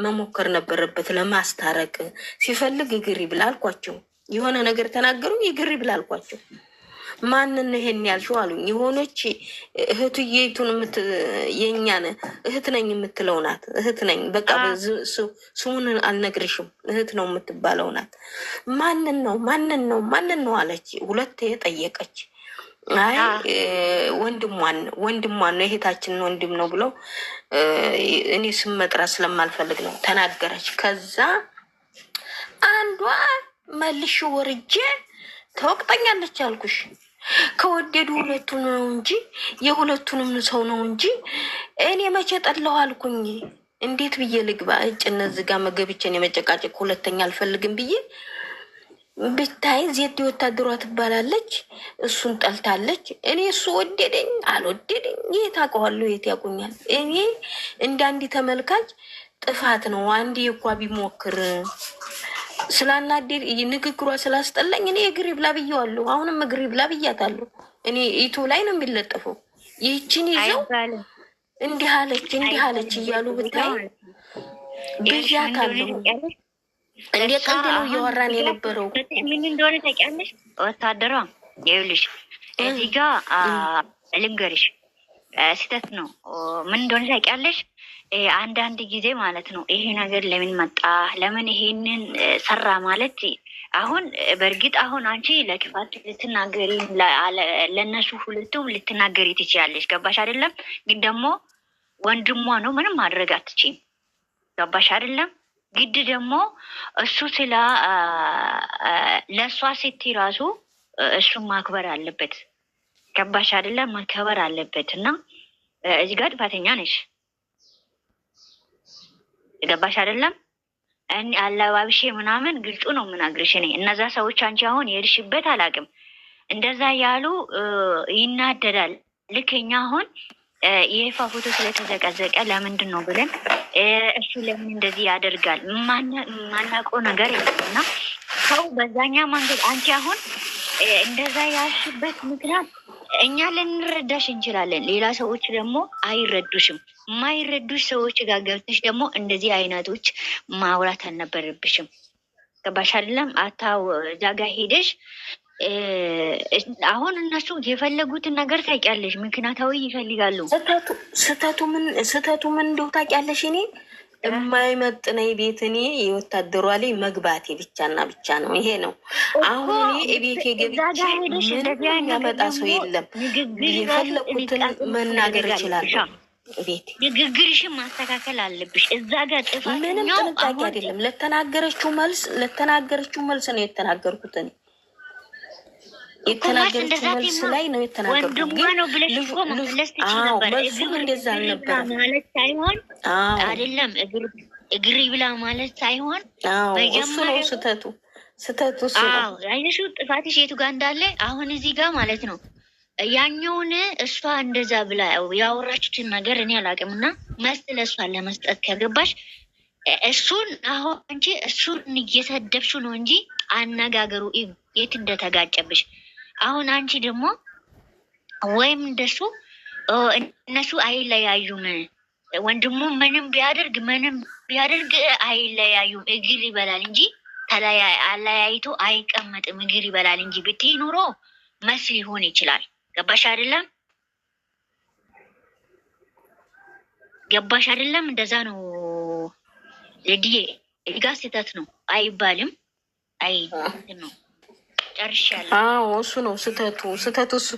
መሞከር ነበረበት ለማስታረቅ ሲፈልግ እግሪ ብላ አልኳቸው። የሆነ ነገር ተናገሩ እግሪ ብላ አልኳቸው። ማንን ይሄን ያልሽው አሉኝ። የሆነች እህትዬቱን የእኛን እህት ነኝ የምትለው ናት። እህት ነኝ በቃ ስሙን አልነግርሽም፣ እህት ነው የምትባለው ናት። ማንን ነው አለች። ሁለት ጠየቀች። አይ ወንድሟን ነው የእህታችንን ወንድም ነው ብለው እኔ ስም መጥራት ስለማልፈልግ ነው ተናገረች። ከዛ አንዷ መልሽ ወርጄ ተወቅጠኛለች አልኩሽ። ከወደዱ ሁለቱን ነው እንጂ የሁለቱንም ሰው ነው እንጂ እኔ መቼ ጠላሁ አልኩኝ። እንዴት ብዬ ልግባ? እጭ እነዚህ ጋር መገብቼን የመጨቃጨቅ ሁለተኛ አልፈልግም ብዬ ብታይ ዜድ ወታደሯ ትባላለች። እሱን ጠልታለች። እኔ እሱ ወደደኝ አልወደደኝ የት አውቀዋለሁ? የት ያውቁኛል? እኔ እንደ አንድ ተመልካች ጥፋት ነው አንዴ እኳ ቢሞክር ስላናደድ ንግግሯ ስላስጠላኝ እኔ እግሪ ብላ ብዬዋለሁ። አሁንም እግሪ ብላ ብያታለሁ። እኔ ኢቱ ላይ ነው የሚለጠፈው። ይህችን ይዘው እንዲህ አለች እያሉ ብታይ ብያታለሁ። እንደ ቀልድ ነው እያወራን የነበረው። ምን እንደሆነ ታውቂያለሽ? ወታደሯ ይኸውልሽ እዚህ ጋር ልንገርሽ፣ ስህተት ነው። ምን እንደሆነ ታውቂያለሽ? አንዳንድ ጊዜ ማለት ነው ይሄ ነገር ለምን መጣ፣ ለምን ይሄንን ሰራ ማለት አሁን በእርግጥ አሁን አንቺ ለክፋት ልትናገሪ ለእነሱ ሁለቱም ልትናገሪ ትችያለሽ። ገባሽ አይደለም? ግን ደግሞ ወንድሟ ነው፣ ምንም ማድረግ አትችይም። ገባሽ አይደለም? ግድ ደግሞ እሱ ስላ ለእሷ ሴት ራሱ እሱን ማክበር አለበት። ገባሽ አይደለም? ማክበር አለበት። እና እዚህ ጋር ጥፋተኛ ነሽ። ገባሽ አይደለም? አለባብሼ ምናምን ግልጹ ነው የምናግርሽ እኔ። እነዛ ሰዎች አንቺ አሁን የሄድሽበት አላውቅም፣ እንደዛ ያሉ ይናደዳል። ልክ እኛ አሁን የይፋ ፎቶ ስለተዘቀዘቀ ለምንድን ነው ብለን እሱ ለምን እንደዚህ ያደርጋል ማናውቀው ነገር የለም። እና ሰው በዛኛ መንገድ አንቺ አሁን እንደዛ ያልሽበት ምክንያት እኛ ልንረዳሽ እንችላለን፣ ሌላ ሰዎች ደግሞ አይረዱሽም። የማይረዱሽ ሰዎች ጋር ገብተሽ ደግሞ እንደዚህ አይነቶች ማውራት አልነበረብሽም። ገባሽ አይደለም? አታው እዛ ጋር ሄደሽ አሁን እነሱ የፈለጉትን ነገር ታውቂያለሽ፣ ምክንያታዊ ይፈልጋሉ። ስህተቱ ምን እንደው ታውቂያለሽ? እኔ የማይመጥነኝ ቤት እኔ የወታደሯ ላይ መግባቴ ብቻና ብቻ ነው። ይሄ ነው አሁን እኔ ቤቴ ገብቼ ምንም ያመጣ ሰው የለም። የፈለጉትን መናገር እችላለሁ። ቤት ንግግርሽን ማስተካከል አለብሽ። እዛ ጋር ጥፋት ምንም ጥንቃቄ አይደለም። ለተናገረችው መልስ ነው የተናገርኩት እኔ የተናገረችው መልስ ላይ ነው የተናገርኩት። ወንድሟ ነው ብለሽ እኮ መመለስ ትችይ ነበር። መልሱም እንደዛ አልነበረም ማለት ሳይሆን አይደለም እግሪ ብላ ማለት ሳይሆን እሱ ነው ስህተቱ እሱ ነው። አይነሹ ጥፋትሽ የቱ ጋር እንዳለ አሁን እዚህ ጋር ማለት ነው። ያኛውን እሷ እንደዛ ብላ ያወራችሁትን ነገር እኔ አላውቅም። እና መስት ለእሷ ለመስጠት ከገባሽ እሱን አሁን አንቺ እሱን እየሰደብሽው ነው እንጂ አነጋገሩ የት እንደተጋጨብሽ። አሁን አንቺ ደግሞ ወይም እንደሱ እነሱ አይለያዩም። ወንድሙ ምንም ቢያደርግ አይለያዩም። እግር ይበላል እንጂ አለያይቶ አይቀመጥም። እግር ይበላል እንጂ ብትይ ኑሮ መስ ሊሆን ይችላል። ገባሽ አይደለም? ገባሽ አይደለም? እንደዛ ነው ለዲዬ እጋ ስህተት ነው አይባልም። አይ ነው ጨርሻለሁ። እሱ ነው ስህተቱ እሱ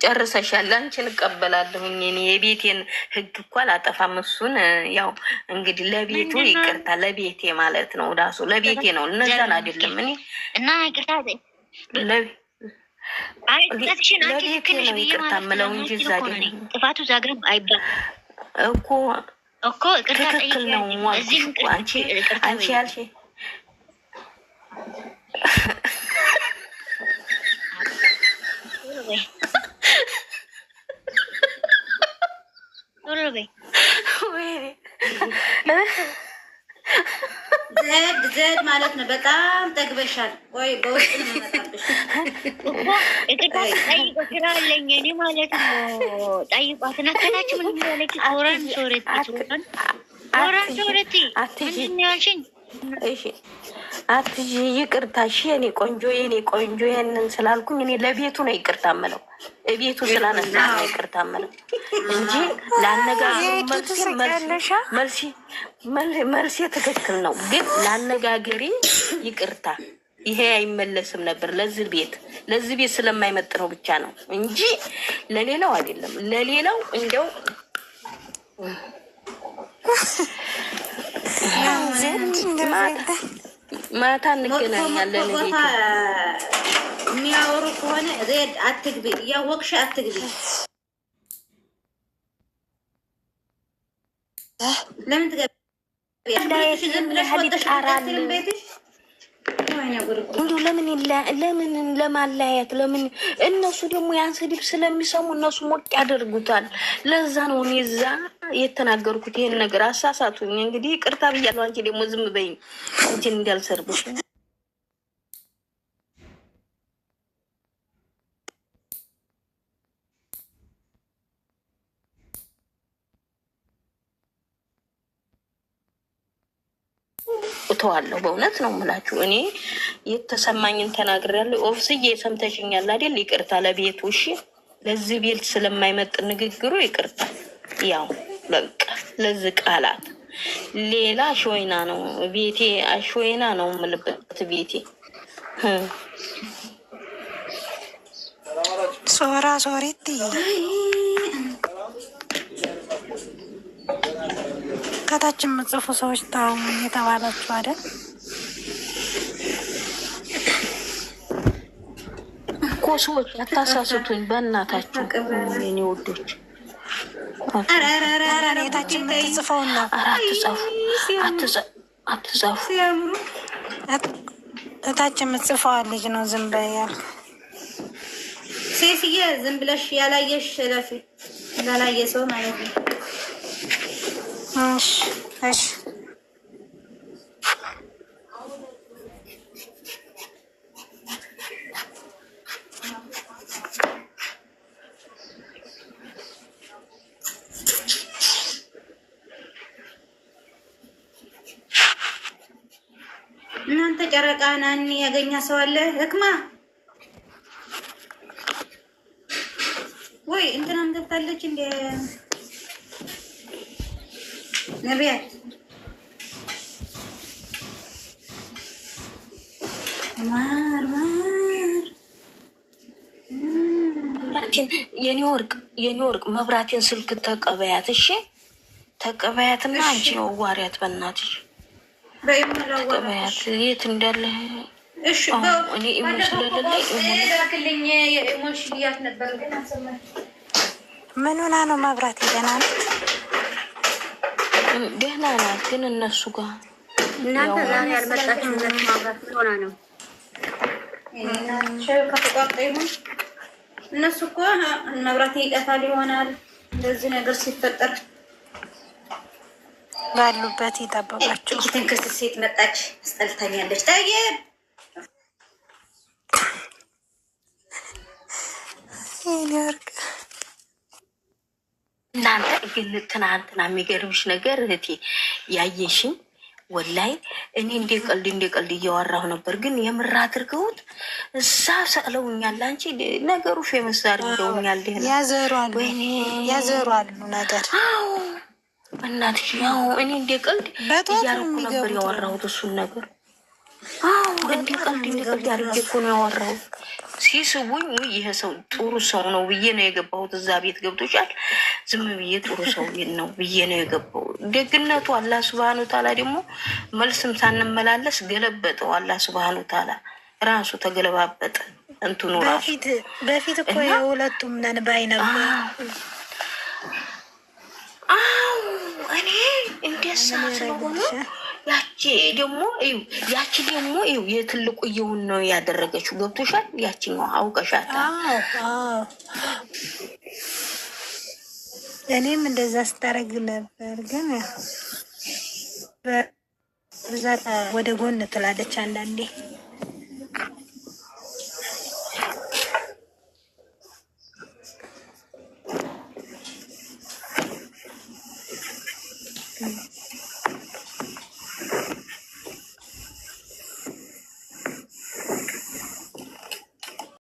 ጨርሰሻል። አንቺን እቀበላለሁኝ። እኔ የቤቴን ህግ እኮ አላጠፋም። እሱን ያው እንግዲህ ለቤቱ ይቅርታ፣ ለቤቴ ማለት ነው ራሱ ለቤቴ ነው፣ እነዛን አይደለም እኔ እና ይቅርታ ለቤቴ ነው ይቅርታ የምለው እንጂ እዛ አይደለም። ጥፋቱ ዛግረም አይባልም እኮ ትክክል ነው። አንቺ ያልሽ ዘድ ማለት ነው። በጣም ጠግበሻል ወይ? በውስጥ ነው መጣብሽ እኮ ጠይቆችላለኝ እኔ ማለት ነው። ጠይቋት ነከታች ምን ማለት ሶረን ሶረት እሺ አትጂ ይቅርታ። እሺ የኔ ቆንጆ ይሄንን ስላልኩኝ እኔ ለቤቱ ነው ይቅርታ የምለው። ቤቱ ስላነሳ ነው ይቅርታ የምለው እንጂ ለአነጋገሩ መልሴ ትክክል ነው፣ ግን ለአነጋገሪ ይቅርታ። ይሄ አይመለስም ነበር ለዚህ ቤት ስለማይመጥነው ብቻ ነው እንጂ ለሌላው አይደለም። ለሌላው እንደው ማታ እንገናኛለን። የሚያወሩ ከሆነ ዜድ አትግቢ፣ እያወቅሽ አትግቢ። ለምን ትገቢያለሽ? እንዲሁ ለምን ለማለያየት ለምን? እነሱ ደግሞ ያን ስድብ ስለሚሰሙ እነሱ ሞቅ ያደርጉታል። ለዛ ነው እኔ እዛ የተናገርኩት ይሄን ነገር። አሳሳቱኝ እንግዲህ ይቅርታ ብያለሁ። አንቺ ደግሞ ዝም በይኝ እንትን እንዳልሰርብሽ። እተዋለሁ። በእውነት ነው የምላችሁ። እኔ የተሰማኝን ተናግሬያለሁ። ኦፍስዬ ሰምተሽኛል አይደል? ይቅርታ ለቤቱ። እሺ ለዚህ ቤት ስለማይመጥ ንግግሩ ይቅርታ። ያው በቃ ለዚህ ቃላት ሌላ አሽወይና ነው ቤቴ፣ አሽወይና ነው የምልበት ቤቴ። ሶራ ሶሪቲ ከታች የምጽፉ ሰዎች ታው የተባላችሁ አይደል? እኮ ሰዎች አታሳስቱኝ በእናታችሁ የኔ ውዶች። የታች የምትጽፈውን ነው። አትጻፉ። እታች የምትጽፈዋል ልጅ ነው። ዝም በያል ሴትዬ፣ ዝም ብለሽ ያላየሽ ለፊ እንዳላየ ሰው ማለት ነው። እሺ እናንተ ጨረቃ ናኒ ያገኛ ሰው አለ ህክማ ወይ እንትናም ገብታለች እንደ ነቢያት ማር የኔ ወርቅ መብራቴን ስልክ ተቀበያት። እሺ ተቀበያትና አንቺ ዋሪያት በእናትሽ ተቀበያት። የት እንዳለ እሺ እኔ ስለለለኝ የኢሞሽን ብያት ነበር ግን አሰማኝ። ምን ሆና ነው? መብራት ደህና ናት? ደህና ናት፣ ግን እነሱ ጋር እናንተ ዛሬ ያልመጣችሁ መብራት ምን ሆና ነው? እነሱ እኮ መብራት ይጠፋል ይሆናል እንደዚህ ነገር ሲፈጠር ባሉበት ይጠብቃቸው። ትንክርት ሴት መጣች፣ አስጠልታኛለች። ጠይብ ኒውዮርክ እናንተ ግን ትናንትና የሚገርምሽ ነገር እህቴ ያየሽኝ ወላይ እኔ እንደ ቀልድ እያወራሁ ነበር፣ ግን የምር አድርገውት እዛ ሰቅለውኛል። አንቺ ነገሩ ፌመስ አድርገውኛል። ያዘሯሉ ነገር እናትሽ ያው እኔ እንደ ቀልድ እያረኩ ነበር ያወራሁት እሱን ነገር። እንደ ቀልድ አድርጌ እኮ ነው ያወራሁት። ሲስቡኝ ይሄ ሰው ጥሩ ሰው ነው ብዬ ነው የገባሁት። እዛ ቤት ገብቶሻል። ዝም ብዬ ጥሩ ሰው ነው ብዬ ነው የገባው። ደግነቱ አላህ ሱብሃነሁ ወተዓላ ደግሞ መልስም ሳንመላለስ ገለበጠው። አላህ ሱብሃነሁ ወተዓላ ራሱ ተገለባበጠ። እንትኑ ራሱ በፊት እኮ የሁለቱም ነን ባይ ነበር። እኔ እንደዛ ስለሆነ ያቺ ደግሞ የትልቁ እየውን ነው ያደረገችው። ገብቶሻል? ያቺኛው አውቀሻታል። እኔም እንደዛ ስታረግ ነበር፣ ግን በብዛት ወደ ጎን ትላለች አንዳንዴ።